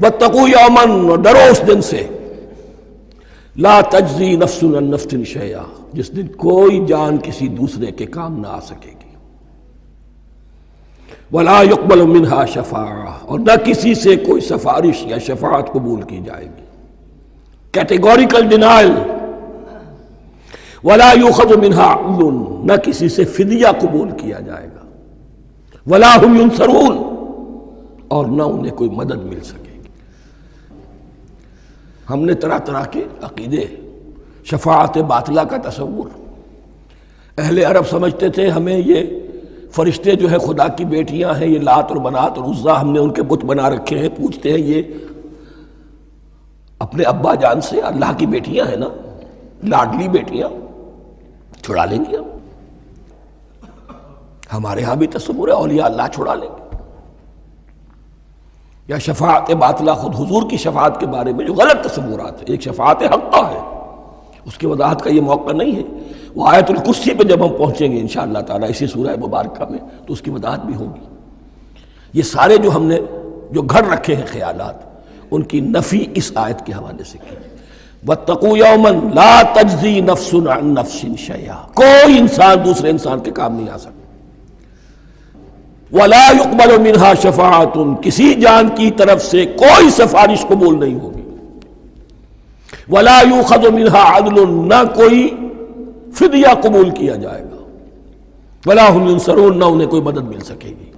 واتقوا یوما، اور ڈرو اس دن سے، لا تجزی نفس عن نفس شیئا، جس دن کوئی جان کسی دوسرے کے کام نہ آ سکے گی، ولا يقبل منها شفاعہ، اور نہ کسی سے کوئی سفارش یا شفاعت قبول کی جائے گی، کیٹیگوریکل ڈینائل، ولا يؤخذ منها عدل، نہ کسی سے فدیہ قبول کیا جائے گا، ولا هم ينصرون، اور نہ انہیں کوئی مدد مل سکے گی۔ ہم نے طرح طرح کے عقیدے، شفاعت باطلہ کا تصور، اہل عرب سمجھتے تھے ہمیں یہ فرشتے جو ہے خدا کی بیٹیاں ہیں، یہ لات اور منات اور عزا ہم نے ان کے بت بنا رکھے ہیں، پوچھتے ہیں یہ اپنے ابا جان سے اللہ کی بیٹیاں ہیں نا، لاڈلی بیٹیاں، چھڑا لیں گے ہم، ہمارے ہاں بھی تصور ہے اولیاء اللہ چھڑا لیں گے۔ یا شفاعت باطلہ، خود حضور کی شفاعت کے بارے میں جو غلط تصورات ہیں، ایک شفاعت حقہ ہے، اس کی وضاحت کا یہ موقع نہیں ہے، وہ آیت الکرسی پہ جب ہم پہنچیں گے انشاءاللہ تعالیٰ اسی سورہ مبارکہ میں تو اس کی وضاحت بھی ہوگی۔ یہ سارے جو ہم نے جو گھڑ رکھے ہیں خیالات، ان کی نفی اس آیت کے حوالے سے کی۔ واتقوا یوما لا تجزی نفس عن نفس شیئا، کوئی انسان دوسرے انسان کے کام نہیں آ سکتا، ولا يقبل منها شفاعت، کسی جان کی طرف سے کوئی سفارش قبول نہیں ہوگی، ولا يؤخذ منها عدل، نہ کوئی فدیہ قبول کیا جائے گا، ولا هم ينصرون، نہ انہیں کوئی مدد مل سکے گی۔